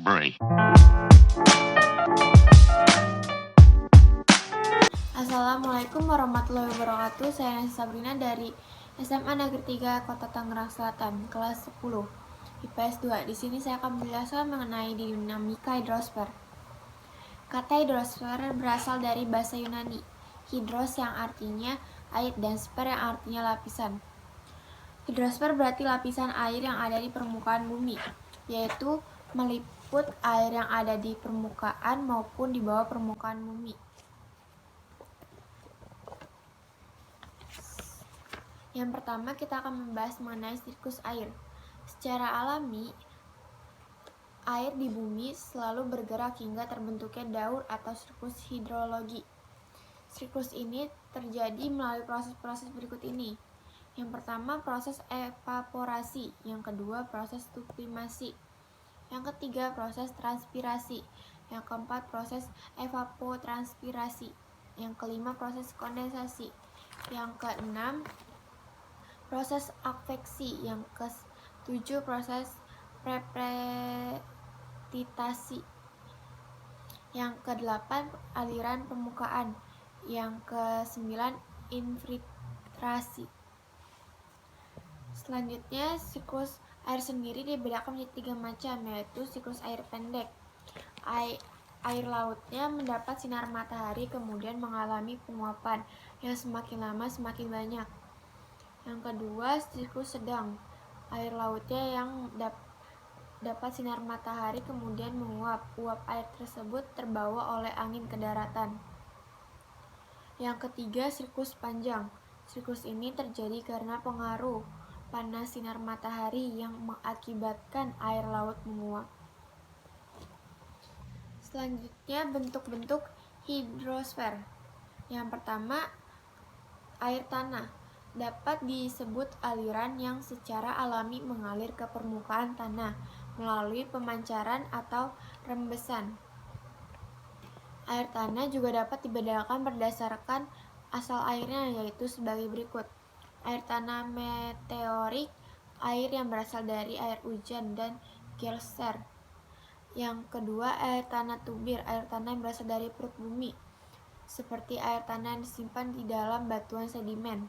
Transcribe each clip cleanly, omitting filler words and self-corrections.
break. Assalamualaikum warahmatullahi wabarakatuh. Saya Nasi Sabrina dari SMA Negeri 3 Kota Tangerang Selatan, kelas 10 IPS 2. Di sini saya akan menjelaskan mengenai dinamika hidrosfer. Kata hidrosfer berasal dari bahasa Yunani, hidros yang artinya air dan sfer yang artinya lapisan. Hidrosfer berarti lapisan air yang ada di permukaan bumi, yaitu meliput air yang ada di permukaan maupun di bawah permukaan bumi. Yang pertama, kita akan membahas mengenai siklus air. Secara alami, air di bumi selalu bergerak hingga terbentuknya daur atau siklus hidrologi. Siklus ini terjadi melalui proses-proses berikut ini. Yang pertama, proses evaporasi. Yang kedua, proses sublimasi. Yang ketiga, proses transpirasi. Yang keempat, proses evapotranspirasi. Yang kelima, proses kondensasi. Yang keenam, proses adveksi. Yang ketujuh, proses precipitasi. Yang kedelapan, aliran permukaan. Yang kesembilan, infiltrasi. Selanjutnya, siklus air sendiri dibedakan menjadi 3 macam, yaitu siklus air pendek. Air lautnya mendapat sinar matahari kemudian mengalami penguapan yang semakin lama semakin banyak. Yang kedua, siklus sedang. Air lautnya yang dapat sinar matahari kemudian menguap. Uap air tersebut terbawa oleh angin ke daratan. Yang ketiga, siklus panjang. Siklus ini terjadi karena pengaruh panas sinar matahari yang mengakibatkan air laut menguap. Selanjutnya, bentuk-bentuk hidrosfer. Yang pertama, air tanah. Dapat disebut aliran yang secara alami mengalir ke permukaan tanah melalui pemancaran atau rembesan. Air tanah juga dapat dibedakan berdasarkan asal airnya, yaitu sebagai berikut. Air tanah meteorik, air yang berasal dari air hujan dan geyser. Yang kedua, air tanah tubir, air tanah yang berasal dari perut bumi, seperti air tanah yang disimpan di dalam batuan sedimen.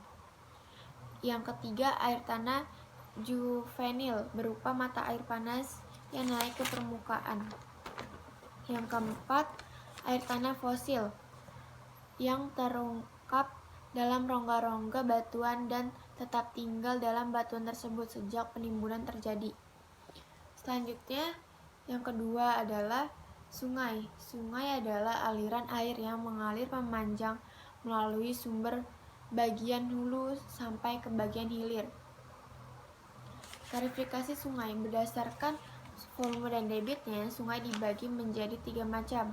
Yang ketiga, air tanah juvenil, berupa mata air panas yang naik ke permukaan. Yang keempat, air tanah fosil, yang terungkap dalam rongga-rongga batuan dan tetap tinggal dalam batuan tersebut sejak penimbunan terjadi. Selanjutnya, yang kedua adalah sungai. Sungai adalah aliran air yang mengalir memanjang melalui sumber bagian hulu sampai ke bagian hilir. Klasifikasi sungai. Berdasarkan volume dan debitnya, sungai dibagi menjadi 3 macam.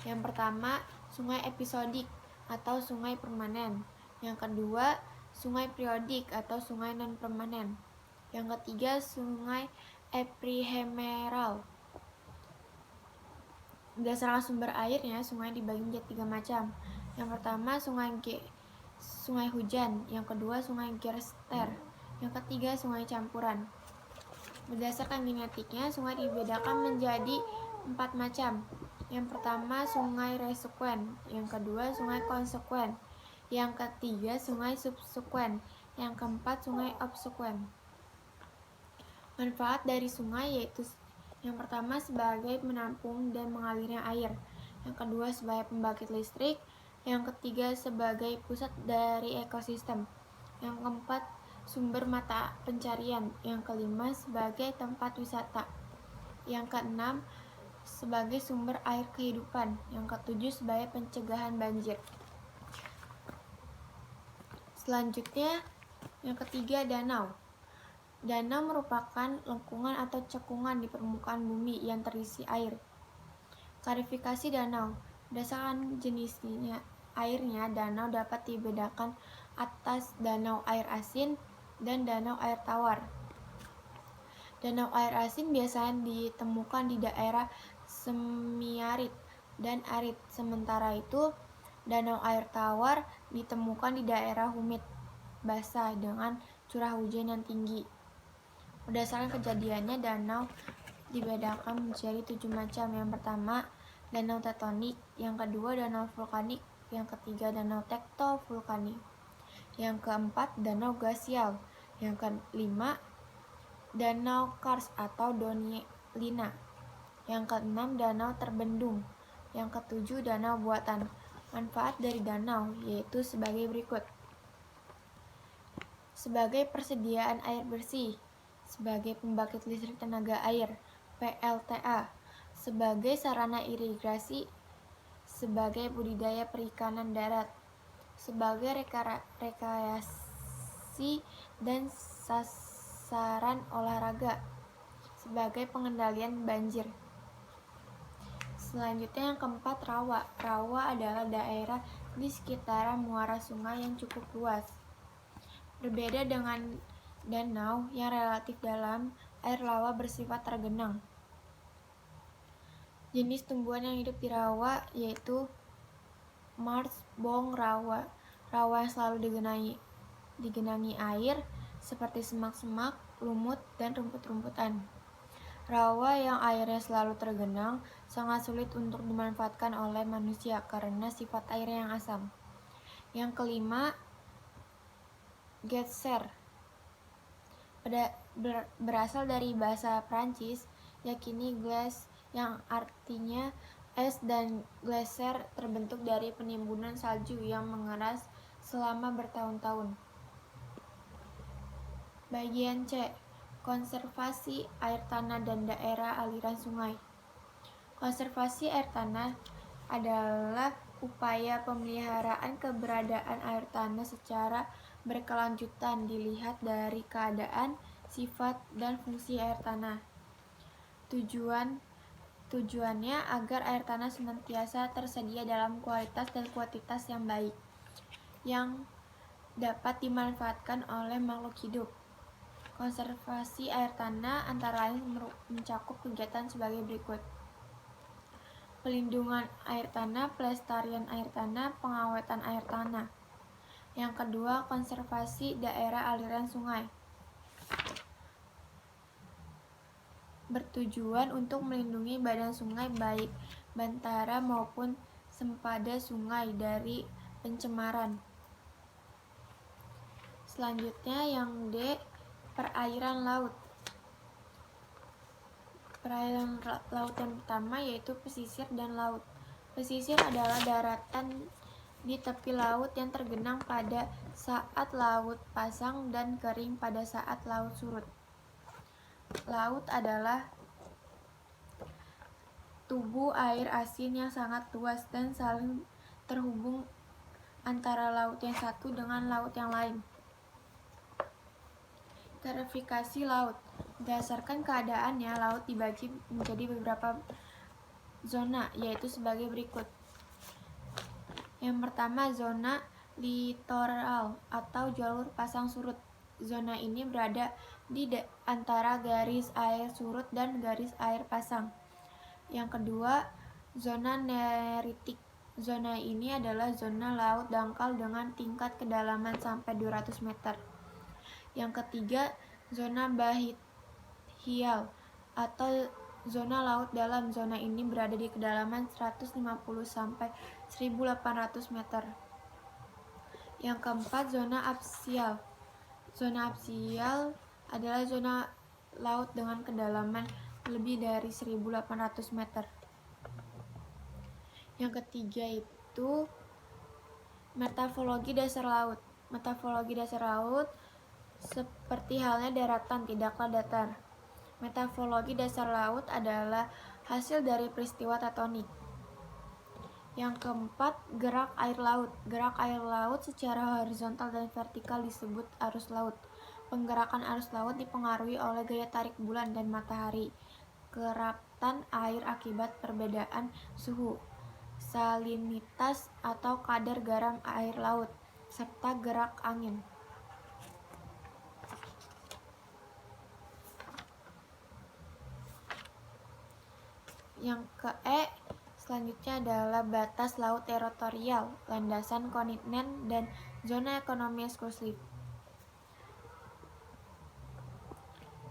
Yang pertama, sungai episodik atau sungai permanen. Yang kedua, sungai periodik atau sungai non-permanen. Yang ketiga, sungai epihemeral. Berdasarkan sumber airnya, sungai dibagi menjadi 3 macam. Yang pertama, sungai hujan. Yang kedua, sungai geyser. Yang ketiga, sungai campuran. Berdasarkan genetiknya, sungai dibedakan menjadi 4 macam. Yang pertama, sungai resekuen. Yang kedua, sungai konsekuen. Yang ketiga, sungai subsekuen. Yang keempat, sungai obsekuen. Manfaat dari sungai yaitu yang pertama sebagai menampung dan mengalirnya air. Yang kedua sebagai pembangkit listrik. Yang ketiga sebagai pusat dari ekosistem. Yang keempat sumber mata pencarian. Yang kelima sebagai tempat wisata. Yang keenam sebagai sumber air kehidupan. Yang ketujuh sebagai pencegahan banjir. Selanjutnya, yang ketiga, danau. Danau merupakan lengkungan atau cekungan di permukaan bumi yang terisi air. Klasifikasi danau. Berdasarkan jenisnya airnya, danau dapat dibedakan atas danau air asin dan danau air tawar. Danau air asin biasanya ditemukan di daerah semiarid dan arid, sementara itu danau air tawar ditemukan di daerah humid basah dengan curah hujan yang tinggi. Berdasarkan kejadiannya, danau dibedakan menjadi 7 macam. Yang pertama, danau tektonik, yang kedua danau vulkanik, yang ketiga danau tektovulkanik, yang keempat danau glasial, yang kelima danau kars atau donelina, yang keenam danau terbendung, yang ketujuh danau buatan. Manfaat dari danau yaitu sebagai berikut: sebagai persediaan air bersih, sebagai pembangkit listrik tenaga air (PLTA), sebagai sarana irigasi, sebagai budidaya perikanan darat, sebagai rekreasi dan sasaran olahraga, sebagai pengendalian banjir. Selanjutnya yang keempat, rawa. Rawa adalah daerah di sekitaran muara sungai yang cukup luas. Berbeda dengan danau yang relatif dalam, air rawa bersifat tergenang. Jenis tumbuhan yang hidup di rawa yaitu marsh bong rawa. Rawa yang selalu digenangi air seperti semak-semak, lumut, dan rumput-rumputan. Rawa yang airnya selalu tergenang sangat sulit untuk dimanfaatkan oleh manusia karena sifat airnya yang asam. Yang kelima, geyser. Berasal dari bahasa Prancis, yakni glace yang artinya es, dan geyser terbentuk dari penimbunan salju yang mengeras selama bertahun-tahun. Bagian C, konservasi air tanah dan daerah aliran sungai. Konservasi air tanah adalah upaya pemeliharaan keberadaan air tanah secara berkelanjutan dilihat dari keadaan, sifat, dan fungsi air tanah. Tujuannya agar air tanah senantiasa tersedia dalam kualitas dan kuantitas yang baik, yang dapat dimanfaatkan oleh makhluk hidup. Konservasi air tanah antara lain mencakup kegiatan sebagai berikut: pelindungan air tanah, pelestarian air tanah, pengawetan air tanah. Yang kedua, konservasi daerah aliran sungai. Bertujuan untuk melindungi badan sungai baik bantara maupun sempada sungai dari pencemaran. Selanjutnya yang D, perairan laut. Perairan laut yang pertama yaitu pesisir dan laut. Pesisir adalah daratan di tepi laut yang tergenang pada saat laut pasang dan kering pada saat laut surut. Laut adalah tubuh air asin yang sangat luas dan saling terhubung antara laut yang satu dengan laut yang lain. Klasifikasi laut. Berdasarkan keadaannya, laut dibagi menjadi beberapa zona, yaitu sebagai berikut. Yang pertama, zona litoral atau jalur pasang surut. Zona ini berada di antara garis air surut dan garis air pasang. Yang kedua, zona neritik. Zona ini adalah zona laut dangkal dengan tingkat kedalaman sampai 200 meter. Yang ketiga, zona bahial atau zona laut dalam. Zona ini berada di kedalaman 150 sampai 1800 meter. Yang keempat, zona absial. Zona absial adalah zona laut dengan kedalaman lebih dari 1800 meter. Yang ketiga itu metafologi dasar laut. Metafologi dasar laut seperti halnya daratan, tidaklah datar. Metafologi dasar laut adalah hasil dari peristiwa tektonik. Yang keempat, gerak air laut. Gerak air laut secara horizontal dan vertikal disebut arus laut. Penggerakan arus laut dipengaruhi oleh gaya tarik bulan dan matahari, kerapatan air akibat perbedaan suhu, salinitas atau kadar garam air laut, serta gerak angin. Yang ke-E selanjutnya adalah batas laut teritorial, landasan kontinen, dan zona ekonomi eksklusif.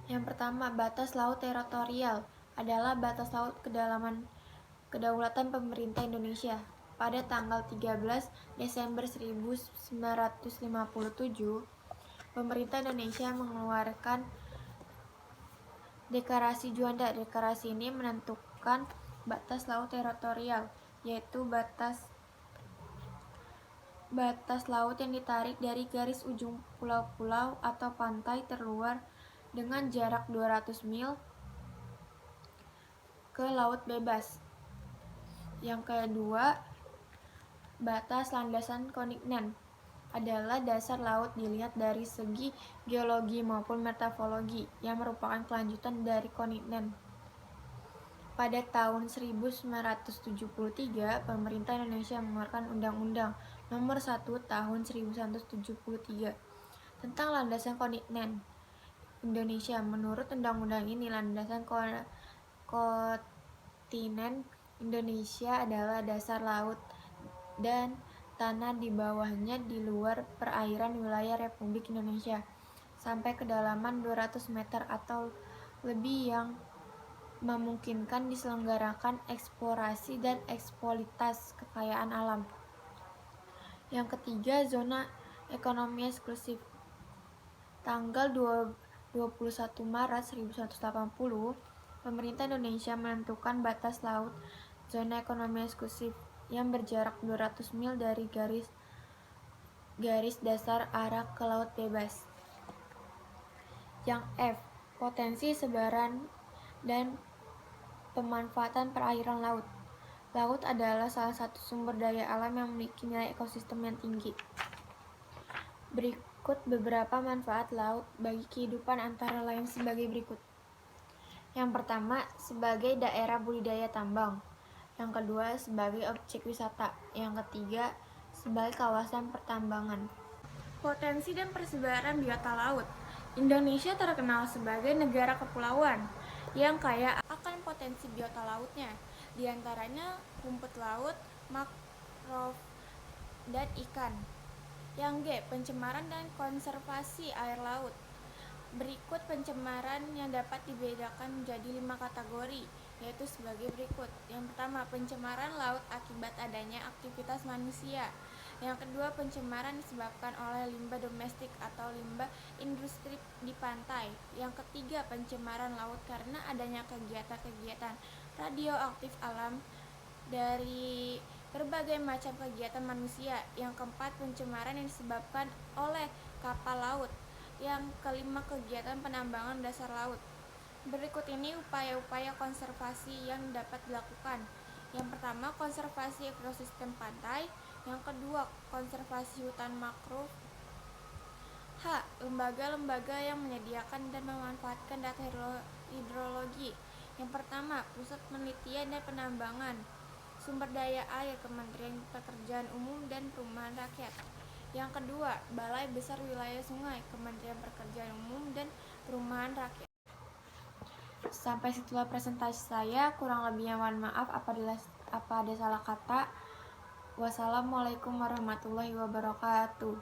Yang pertama, batas laut teritorial adalah batas laut kedaulatan pemerintah Indonesia. Pada tanggal 13 Desember 1957, pemerintah Indonesia mengeluarkan Deklarasi Juanda. Deklarasi ini menentukan batas laut teritorial, yaitu batas laut yang ditarik dari garis ujung pulau-pulau atau pantai terluar dengan jarak 200 mil ke laut bebas. Yang kedua, batas landasan kontinent adalah dasar laut dilihat dari segi geologi maupun morfologi yang merupakan kelanjutan dari kontinent. Pada tahun 1973, pemerintah Indonesia mengeluarkan Undang-Undang Nomor 1 Tahun 1973 tentang landasan kontinen Indonesia. Menurut undang-undang ini, landasan kontinen Indonesia adalah dasar laut dan tanah di bawahnya di luar perairan wilayah Republik Indonesia sampai kedalaman 200 meter atau lebih yang memungkinkan diselenggarakan eksplorasi dan eksploitasi kekayaan alam. Yang ketiga, zona ekonomi eksklusif. Tanggal 21 Maret 1980, pemerintah Indonesia menentukan batas laut zona ekonomi eksklusif yang berjarak 200 mil dari garis dasar arah ke laut bebas. Yang F, potensi sebaran dan pemanfaatan perairan laut. Laut adalah salah satu sumber daya alam yang memiliki nilai ekosistem yang tinggi. Berikut beberapa manfaat laut bagi kehidupan antara lain sebagai berikut. Yang pertama, sebagai daerah budidaya tambang. Yang kedua, sebagai objek wisata. Yang ketiga, sebagai kawasan pertambangan. Potensi dan persebaran biota laut. Indonesia terkenal sebagai negara kepulauan yang kaya akan potensi biota lautnya, di antaranya rumput laut, mangrove, dan ikan. Yang G, pencemaran dan konservasi air laut. Berikut pencemaran yang dapat dibedakan menjadi 5 kategori, yaitu sebagai berikut. Yang pertama, pencemaran laut akibat adanya aktivitas manusia. Yang kedua, pencemaran disebabkan oleh limbah domestik atau limbah industri di pantai. Yang ketiga, pencemaran laut karena adanya kegiatan-kegiatan radioaktif alam dari berbagai macam kegiatan manusia. Yang keempat, pencemaran yang disebabkan oleh kapal laut. Yang kelima, kegiatan penambangan dasar laut. Berikut ini upaya-upaya konservasi yang dapat dilakukan. Yang pertama, konservasi ekosistem pantai. Yang kedua, konservasi hutan mangrove. H. Lembaga-lembaga yang menyediakan dan memanfaatkan data hidrologi. Yang pertama, Pusat Penelitian dan Penambangan Sumber Daya Air, Kementerian Pekerjaan Umum dan Perumahan Rakyat. Yang kedua, Balai Besar Wilayah Sungai, Kementerian Pekerjaan Umum dan Perumahan Rakyat. Sampai situlah presentasi saya, kurang lebihnya mohon maaf apabila ada salah kata. Wassalamualaikum warahmatullahi wabarakatuh.